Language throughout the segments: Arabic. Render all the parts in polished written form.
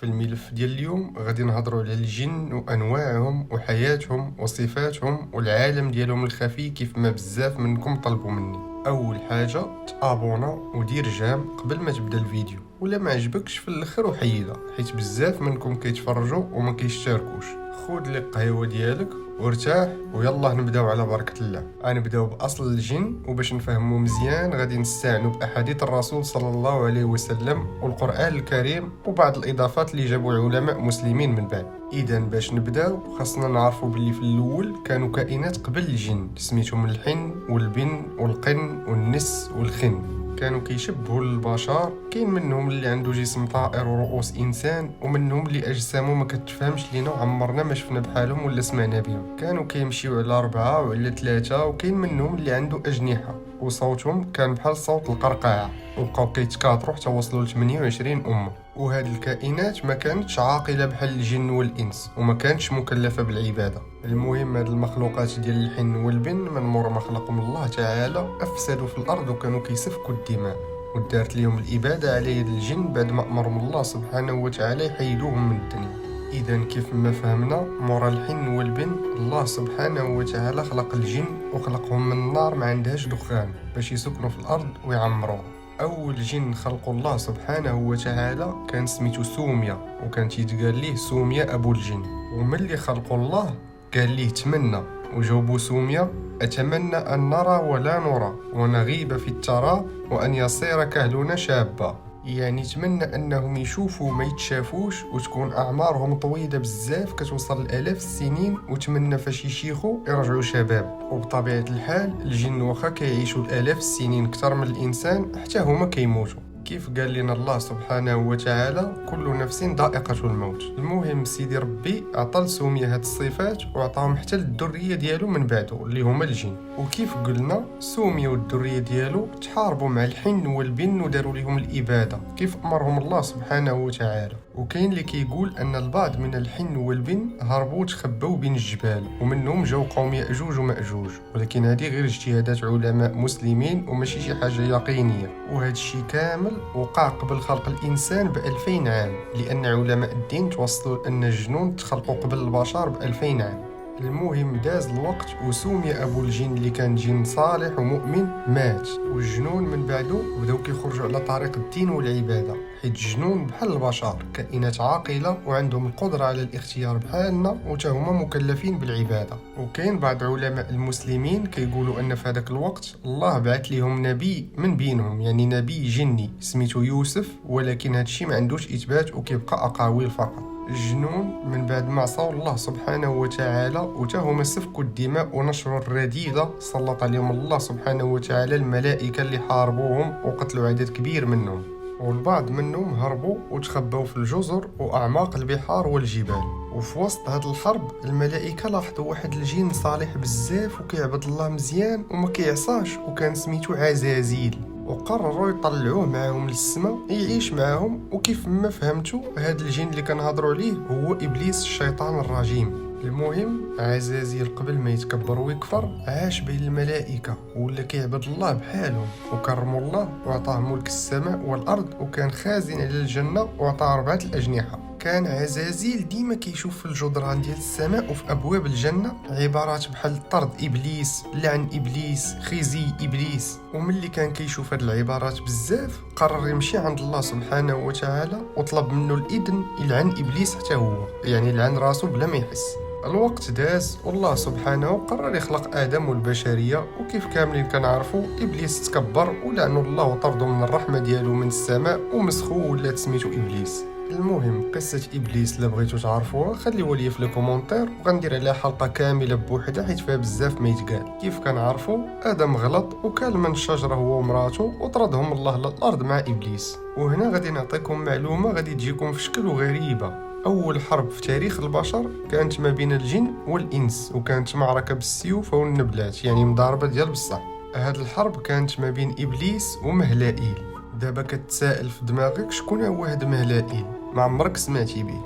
في الملف ديال اليوم غادي نهضروا على الجن وانواعهم وحياتهم وصفاتهم والعالم ديالهم الخفي كيف ما بزاف منكم طلبوا مني. اول حاجه تابونا ودير جام قبل ما تبدا الفيديو، ولا ما عجبكش في الاخر وحيدها حيت بزاف منكم كيتفرجوا وما كيشتركوش. خود لي القهوه ديالك وارتاح ويلا نبداو على بركه الله. غنبداو باصل الجن، وباش نفهمو مزيان غادي نستعنوا باحاديث الرسول صلى الله عليه وسلم والقران الكريم وبعض الاضافات اللي جابوا علماء مسلمين من بعد. اذا باش نبداو خاصنا نعرفوا باللي في الاول كانوا كائنات قبل الجن سميتهم الحن والبن والقن والنس والخن. كانوا كيشبهوا البشر، كاين منهم اللي عنده جسم طائر ورؤوس انسان، ومنهم اللي اجسامه ما كتفهمش لينا وعمرنا ما شفنا بحالهم ولا سمعنا بهم. كانوا كيمشيو على 4 وعلى 3، وكاين منهم اللي عنده اجنحه وصوتهم كان بحال صوت القرقعه، وبقاو كيتكاثروا حتى وصلوا ل 28 امه. وهاد الكائنات ما كانتش عاقله بحال الجن والانس وما كانتش مكلفه بالعباده. المهم هاد المخلوقات ديال الحن والبن من مور ما خلقهم الله تعالى افسدوا في الارض وكانوا كيسفكوا الدماء، ودارت ليهم الاباده على يد الجن بعد ما امرهم الله سبحانه وتعالى يحيدوهم من الدنيا. اذا كيف ما فهمنا مورا الحن والبن الله سبحانه وتعالى خلق الجن وخلقهم من النار ما عندهاش دخان باش يسكنوا في الارض ويعمروها. اول جن خلق الله سبحانه وتعالى كان سميتو سوميا، وكانت يتقال ليه سوميا ابو الجن. وملي خلقوا الله قال ليه تمنى، وجاوبوا سوميا اتمنى ان نرى ولا نرى ونغيب في الترى وان يصير كهلنا شابا. يعني تمنى انهم يشوفوا ما يتشافوش وتكون اعمارهم طويله بزاف كتوصل لالاف السنين، وتمنى فاش يشيخوا يرجعوا شباب. وبطبيعه الحال الجن واخا كيعيشوا الالاف السنين اكثر من الانسان حتى هما كيموتوا، كيف قال لنا الله سبحانه وتعالى كل نفس ذائقة الموت. المهم سيدي ربي عطى لسوميا هاد الصفات وعطاهم حتى للذريه ديالو من بعده اللي هما الجن. وكيف قلنا سوميا والذريه ديالو تحاربوا مع الحن والبن وداروا لهم الاباده كيف امرهم الله سبحانه وتعالى. وكاين اللي كيقول ان البعض من الحن والبن هربوا وتخبوا بين الجبال، ومنهم جاو قوم ياجوج وماجوج، ولكن هذه غير اجتهادات علماء مسلمين وماشي شي حاجه يقينيه. وهذا الشيء كامل وقع قبل خلق الانسان ب2000 عام، لان علماء الدين توصلوا ان الجنون تخلقوا قبل البشر ب2000 عام. المهم داز الوقت وسوميا ابو الجن اللي كان جن صالح ومؤمن مات، والجنون من بعده بداو كيخرجوا على طريق الدين والعباده، حيت الجنون بحال البشر كائنات عاقله وعندهم القدره على الاختيار بحالنا وتا هما مكلفين بالعباده. وكاين بعض علماء المسلمين كيقولوا ان في هذاك الوقت الله بعث لهم نبي من بينهم، يعني نبي جني سميتو يوسف، ولكن هادشي ما عندوش اثبات وكيبقى اقاويل فقط. الجنون من بعد ما عصوا الله سبحانه وتعالى وتا هما سفكوا الدماء ونشروا الرذيلة، سلط عليهم الله سبحانه وتعالى الملائكة اللي حاربوهم وقتلوا عدد كبير منهم، والبعض منهم هربوا وتخبوا في الجزر وأعماق البحار والجبال. وفي وسط هاد الحرب الملائكة لاحظوا واحد الجن صالح بزاف وكيعبد الله مزيان وما كيعصاش، وكان سميتو عزازيل، وقرروا يطلعوه معاهم للسماء يعيش معاهم. وكيف ما فهمتوا هاد الجن اللي كنهضروا عليه هو ابليس الشيطان الرجيم. المهم عزازيل قبل ما يتكبر ويكفر عاش بين الملائكه ولا كيعبد الله بحالهم، وكرموا الله وعطاه ملك السماء والارض، وكان خازن على الجنه وعطاه 4 الاجنحه. كان عزازيل ديما كيشوف في الجدران ديال السماء وفي ابواب الجنه عبارات بحال طرد ابليس، لعن ابليس، خزي ابليس. وملي كان كيشوف هاد العبارات بزاف قرر يمشي عند الله سبحانه وتعالى وطلب منه الاذن يلعن ابليس حتى هو، يعني يلعن راسه بلا ما يحس. الوقت داز والله سبحانه قرر يخلق آدم والبشرية، وكيف كاملين كنعرفوا إبليس تكبر ولعنوا الله وطردوا من الرحمة ديالو من السماء ومسخوه ولات سميتو إبليس. المهم قصة إبليس اللي بغيتو تعرفوها خليوها لي في الكومونتير، وغندير عليها حلقة كاملة بوحدها حيت فيها بزاف ما يتقال. كيف كنعرفوا آدم غلط وكل من الشجرة هو ومراته وطردهم الله للأرض مع إبليس. وهنا غادي نعطيكم معلومة غادي تجيكم في شكل غريبة. أول حرب في تاريخ البشر كانت ما بين الجن والإنس، وكانت معركة بالسيوف والنبلات، يعني مضاربة ديال بصح. هاد الحرب كانت ما بين إبليس ومهلائيل. دابا كتسائل في دماغك شكون هو هاد مهلائيل؟ ما عمرك سمعتي به.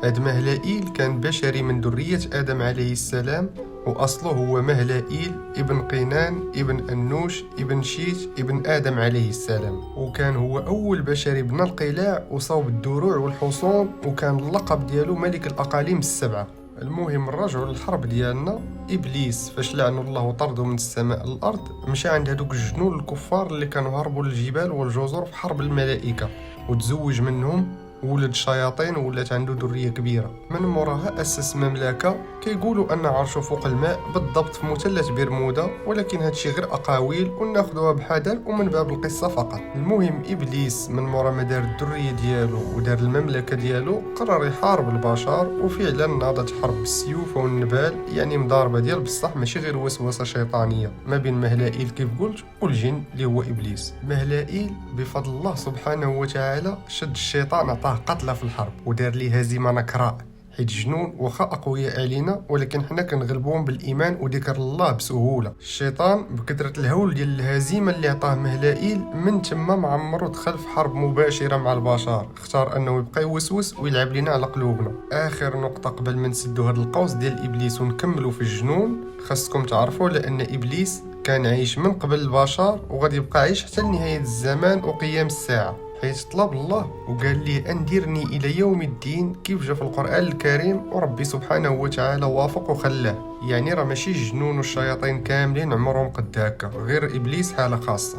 هاد مهلائيل كان بشري من ذرية آدم عليه السلام، وأصله هو مهلائيل ابن قينان ابن أنوش ابن شيت ابن آدم عليه السلام، وكان هو أول بشر يبنى القلاع وصوب الدروع والحصون، وكان اللقب ديالو ملك الأقاليم السبعة. المهم نرجعوا للحرب ديالنا. ابليس فاش لعنه الله وطرده من السماء للارض مشى عند هذوك الجنون الكفار اللي كانوا هربوا للجبال والجزر في حرب الملائكه، وتزوج منهم ولد شياطين وولات عنده ذريه كبيره. من موراها اسس مملكه كيقولوا ان عرشه فوق الماء بالضبط في مثلث برمودا، ولكن هادشي غير اقاويل وناخذوها بحذر ومن باب القصه فقط. المهم ابليس من مورا ما دار الذريه ديالو ودار المملكه ديالو قرر يحارب البشر، وفعلا ناضت حرب بالسيوف والنبال، يعني مضاربه ديال بصح ماشي غير وسوسه شيطانيه ما بين مهلائيل كيف قلت والجن اللي هو ابليس. مهلائيل بفضل الله سبحانه وتعالى شد الشيطان عطاه قتله في الحرب ودار ليه هزيمه نكراء، حيت جنون واخا اقوياء علينا ولكن حنا كنغلبوهم بالايمان وذكر الله بسهوله. الشيطان بكثره الهول ديال الهزيمه اللي عطاه مهلائيل من تما معمرو دخل في حرب مباشره مع البشر، اختار انه يبقى يوسوس ويلعب لنا على قلوبنا. اخر نقطه قبل ما نسدوا هذا القوس ديال ابليس ونكملوا في الجنون، خاصكم تعرفوا لان ابليس كان عايش من قبل البشر وغادي يبقى عايش حتى لنهايه الزمان وقيام الساعه، حيث طلب الله وقال لي أندرني إلى يوم الدين كيف جاء في القرآن الكريم، وربي سبحانه وتعالى وافق وخلاه. يعني راه ماشي الجنون والشياطين كاملين عمرهم قد هكا، غير إبليس حالة خاصة.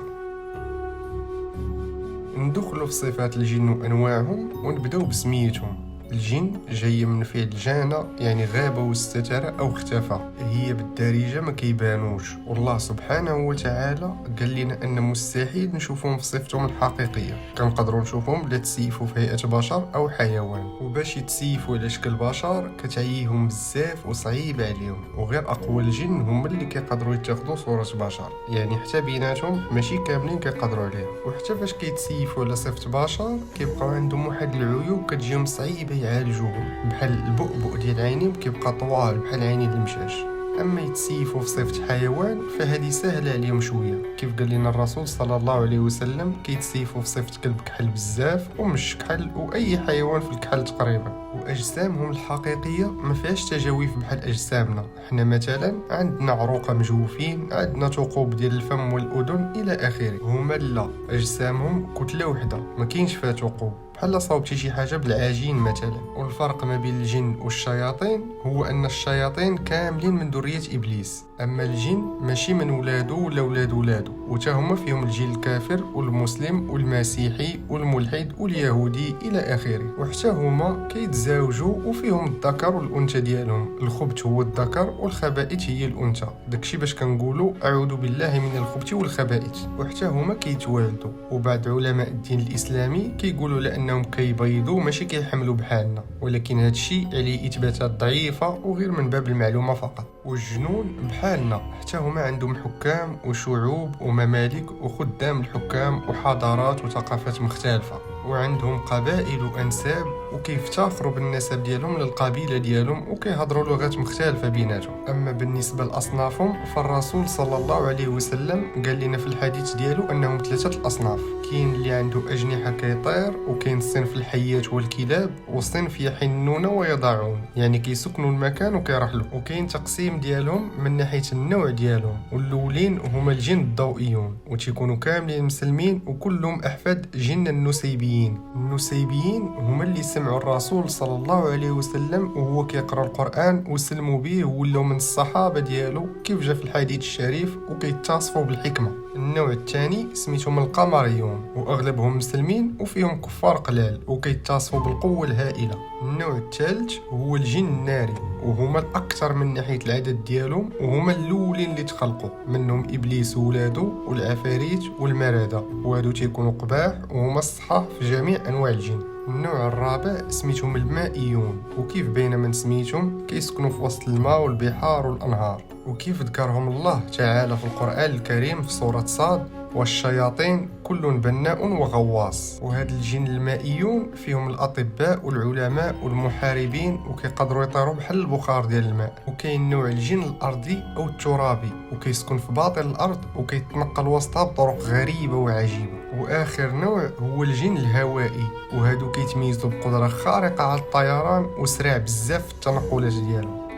ندخلوا في صفات الجن وأنواعهم ونبداو بسميتهم. الجن جاي من فعل جانا، يعني غاب واستتر أو اختفى، هي بالدارجة ما كيبانوش، والله سبحانه وتعالى قال لنا أن مستحيل نشوفهم في صفتهم الحقيقية، كنقدروا نشوفهم لا تسيفوا في هيئة بشر أو حيوان، وباش يتسيفوا على شكل بشر كتعييهم بزاف وصعيب عليهم، وغير أقوى الجن هم اللي كيقدروا يتاخدوا صورة بشر، يعني حتى بيناتهم ماشي كاملين كيقدروا عليها. وحتى فاش كيتسيفوا على صفة بشر كيبقاو عندهم واحد العيوب كتجيهم صعيبة يعالجوهم، بحال البؤبؤ ديال عينيهم كيبقى طوال بحال عيني المشاش. اما يتسيفوا في صفة حيوان فهذه سهلة عليهم شوية، كيف قال لنا الرسول صلى الله عليه وسلم كيتسيفوا في صفة كلب كحل بزاف ومش كحل واي حيوان في الكحل تقريبا. واجسامهم الحقيقية ما فيهاش تجاويف بحال اجسامنا، احنا مثلا عندنا عروقة مجوفين، عندنا ثقوب ديال الفم والاذن الى اخره، هما لا، اجسامهم كتلة وحدة ما كاينش فيها ثقوب، بحال صاوبتي شي حاجه بالعجين مثلا. والفرق ما بين الجن والشياطين هو ان الشياطين كاملين من ذريه ابليس، اما الجن ماشي من ولادو ولا ولاد ولادو، وتا هما فيهم الجن الكافر والمسلم والمسيحي والملحد واليهودي الى اخره، وحتى هما كيتزاوجوا وفيهم الذكر والانثى ديالهم، الخبث هو الذكر والخبائث هي الانثى، داكشي باش كنقولوا اعوذ بالله من الخبث والخبائث. وحتى هما كيتوالدوا، وبعض علماء الدين الاسلامي كيقولوا لانهم كيبيضوا ماشي كيحملوا بحالنا، ولكن هادشي عليه اثباتات ضعيفه وغير من باب المعلومه فقط. والجنون بحالنا حتى هما عندهم حكام وشعوب وممالك وخدام الحكام وحضارات وثقافات مختلفه، وعندهم قبائل وانساب وكيفتخروا بالنسب ديالهم للقبيله ديالهم وكيهضروا لغات مختلفه بيناتهم. اما بالنسبه لاصنافهم فالرسول صلى الله عليه وسلم قال لنا في الحديث ديالو انهم 3 الاصناف، كاين اللي عنده اجنحه كيطير، وكاين صنف الحيات والكلاب، وصنف يحنون ويضعون يعني كيسكنوا المكان وكيرحلوا، وكاين تقسيم ديالهم من ناحيه النوع ديالهم، والاولين هما الجن الضوئيون وتيكونوا كاملين مسلمين وكلهم احفاد جن النسيبيين. النسيبيين هما اللي سمعوا الرسول صلى الله عليه وسلم وهو كيقرا القران وسلموا به ولاو من الصحابه ديالو كيف جاء في الحديث الشريف وكيتصفوا بالحكمه. النوع الثاني سميتهم القمريون، واغلبهم مسلمين وفيهم كفار قلال وكيتصفوا بالقوه الهائله. النوع الثالث هو الجن الناري، وهما الاكثر من ناحيه العدد ديالهم، وهما الاولين اللي تخلقوا، منهم ابليس وولادو والعفاريت والمرادة، وهادو تيكونوا قباح وهما الصحاح في جميع انواع الجن. النوع الرابع سميتهم المائيون، وكيف بين من سميتهم كيسكنوا في وسط الماء والبحار والانهار، وكيف ذكرهم الله تعالى في القرآن الكريم في سورة صاد والشياطين كل بناء وغواص. وهاد الجن المائيون فيهم الأطباء والعلماء والمحاربين وكيقدروا يطيروا بحال البخار ديال الماء. وكاين نوع الجن الأرضي أو الترابي وكيسكن في باطن الأرض وكيتنقل وسطها بطرق غريبة وعجيبة. وآخر نوع هو الجن الهوائي، وهادو كيتميزوا بقدرة خارقة على الطيران وسريع بزاف في التنقلات ديالهم.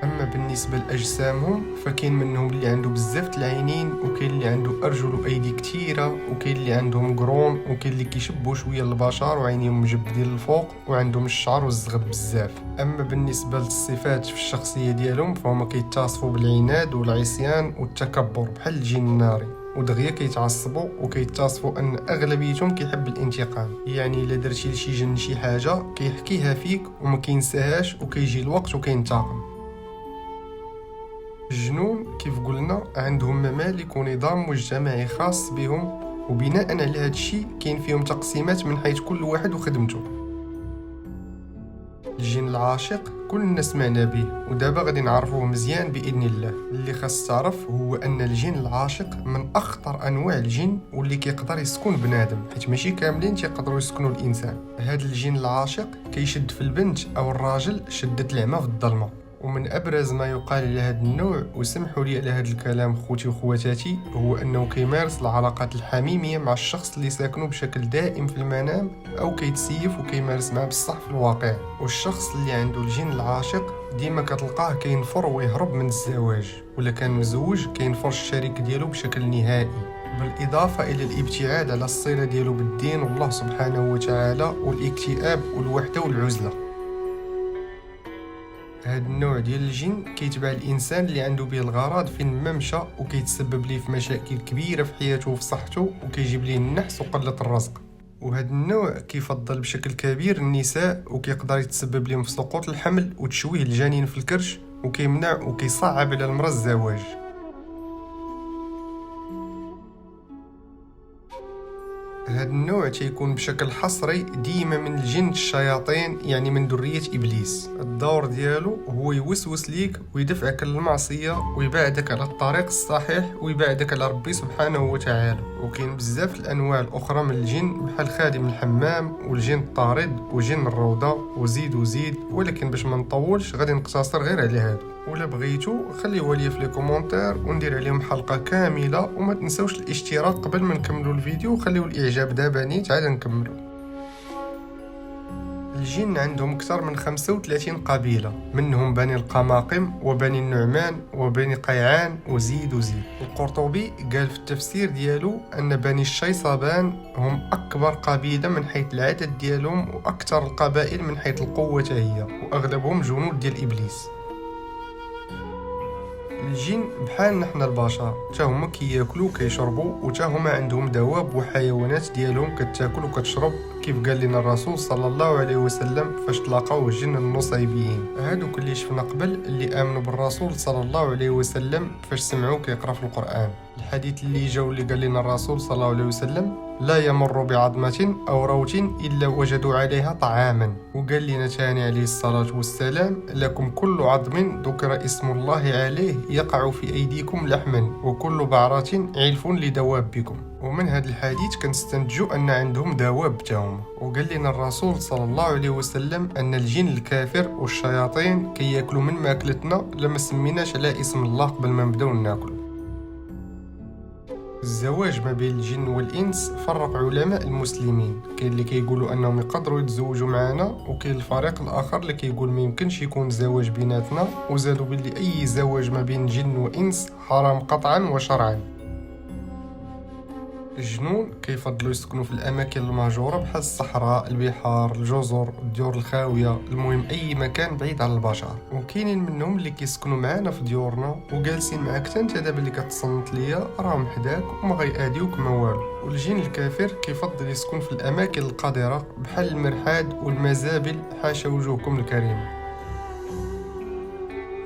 اما بالنسبه لاجسامهم فكاين منهم اللي عنده بزاف العينين، وكاين اللي عنده ارجل وايدي كثيره، وكاين اللي عندهم قرون، وكاين اللي كيشبهوا شويه البشر وعينيهم مجبدين للفوق وعندهم الشعر والزغب بزاف. اما بالنسبه للصفات في الشخصيه ديالهم فهم كيتصفوا بالعناد والعصيان والتكبر بحال الجن الناري، ودغيا كيتعصبوا وكيتصفوا ان اغلبيتهم كيحب الانتقام. يعني الا درتي لشي جن شي حاجه كيحكيها فيك وما كينساهاش، وكيجي الوقت وكينتقم. الجنون كيف قلنا عندهم ممالك ونظام مجتمعي خاص بهم، وبناء على هذا الشيء كاين فيهم تقسيمات من حيث كل واحد وخدمته. الجن العاشق كل الناس سمعنا به، ودابا غادي نعرفوه مزيان باذن الله. اللي خاص تعرف هو ان الجن العاشق من اخطر انواع الجن، واللي كيقدر يسكن بنادم، حيت ماشي كاملين تيقدروا يسكنوا الانسان. هذا الجن العاشق كيشد في البنت او الراجل شده العمى في الظلمه. ومن ابرز ما يقال على هذا النوع، وسمحوا لي على هذا الكلام خوتي وخواتاتي، هو انه كيمارس العلاقات الحميميه مع الشخص اللي ساكنه بشكل دائم في المنام، او كيتسيف وكيمارس معه بصح في الواقع. والشخص اللي عنده الجن العاشق ديما كتلقاه كينفر ويهرب من الزواج، ولا كان مزوج كينفر الشريك ديالو بشكل نهائي، بالإضافة إلى الابتعاد على الصلة ديالو بالدين والله سبحانه وتعالى، والاكتئاب والوحدة والعزلة. هاد النوع ديال الجن كيتبع الانسان اللي عنده به الغرض فين ما مشى، وكيتسبب ليه في مشاكل كبيره في حياته وفي صحته، وكيجيب ليه النحس وقله الرزق. وهاد النوع كيفضل بشكل كبير النساء، وكيقدر يتسبب لهم في سقوط الحمل وتشويه الجنين في الكرش، وكيمنع وكيصعب على المراه الزواج. هاد النوع تيكون بشكل حصري ديما من الجن الشياطين، يعني من ذرية إبليس. الدور ديالو هو يوسوس ليك ويدفعك للمعصية ويبعدك على الطريق الصحيح ويبعدك على ربي سبحانه وتعالى. وكاين بزاف الأنواع الأخرى من الجن بحال خادم الحمام والجن الطارد وجن الروضة وزيد وزيد، ولكن باش ما نطولش غادي نقتصر غير على هادو. ولا بغيتو خليوها لي في لي كومونتير وندير عليهم حلقه كامله، وما تنسوش الاشتراك قبل ما نكملوا الفيديو، وخليو الاعجاب دابا نيت عاد نكملوا. الجن عندهم اكثر من 35 قبيله، منهم بني القماقم وبني النعمان وبني قيعان وزيد وزيد. القرطبي قال في التفسير ديالو ان بني الشيصبان هم اكبر قبيله من حيث العدد ديالهم، واكثر القبائل من حيث القوه هي، واغلبهم جنود ديال ابليس. الجن بحال نحنا البشر، حتى هما كياكلوا وكيشربوا، وحتى هما عندهم دواب وحيوانات ديالهم كتاكل وكتشرب، كيف قال لنا الرسول صلى الله عليه وسلم فاش تلاقاو الجن النصيبيين، هادوك اللي شفنا قبل اللي امنوا بالرسول صلى الله عليه وسلم فاش سمعوه كيقرا في القران. الحديث اللي جاو اللي قال لنا الرسول صلى الله عليه وسلم لا يمر بعظمة أو روت إلا وجدوا عليها طعاما. وقال لنا تاني عليه الصلاة والسلام لكم كل عظم ذكر اسم الله عليه يقع في أيديكم لحما، وكل بعرة علف لدوابكم. ومن هذا الحديث كنستنتجوا أن عندهم دواب تاهم. وقال لنا الرسول صلى الله عليه وسلم أن الجن الكافر والشياطين كياكلوا من ماكلتنا لما سميناش على اسم الله قبل ما نبداو ناكل. الزواج ما بين الجن والإنس فرق علماء المسلمين، كاين اللي كيقولوا أنهم يقدروا يتزوجوا معنا، وكاين الفريق الآخر اللي كيقول ما يمكنش يكون زواج بيناتنا، وزادوا باللي أي زواج ما بين جن وإنس حرام قطعا وشرعا. الجنون كيفضلوا يسكنوا في الاماكن المهجوره بحال الصحراء، البحار، الجزر، الديور الخاويه، المهم اي مكان بعيد عن البشر. وكاينين منهم اللي كيسكنوا معنا في ديورنا وجالسين معاك حتى انت دابا اللي كتصنت ليا راهم حداك وما غيأذيوك ما والو. والجن الكافر كيفضل يسكن في الاماكن القذره بحال المرحاض والمزابل حاشا وجوهكم الكريمه.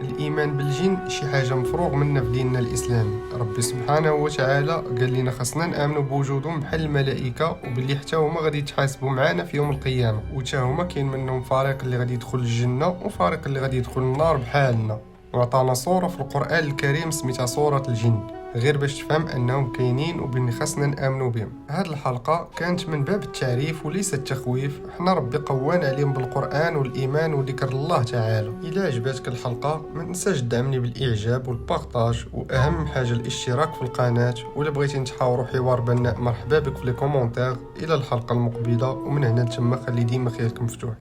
الإيمان بالجن شي حاجة مفروغ منها في ديننا الإسلامي. ربي سبحانه وتعالى قال لنا خاصنا نآمنوا بوجودهم بحال الملائكة، وباللي حتى هما غادي يتحاسبوا معنا في يوم القيامة، وحتى هما كاين منهم فريق اللي غادي يدخل الجنة وفريق اللي غادي يدخل النار بحالنا. وعطانا صورة في القرآن الكريم سميتها صورة الجن، غير باش تفهم انهم كاينين وبان خاصنا نامنوا بهم. هذه الحلقه كانت من باب التعريف وليس التخويف، حنا ربي قوانا عليهم بالقران والايمان وذكر الله تعالى. الى عجبتك الحلقه ما تنساش تدعمني بالاعجاب والبارطاج، واهم حاجه الاشتراك في القناه. ولا بغيتي نتحاوروا حوار بناء مرحبا بك في لي كومونتير. الى الحلقه المقبله، ومن هنا لتما خلي ديما خيرك مفتوح.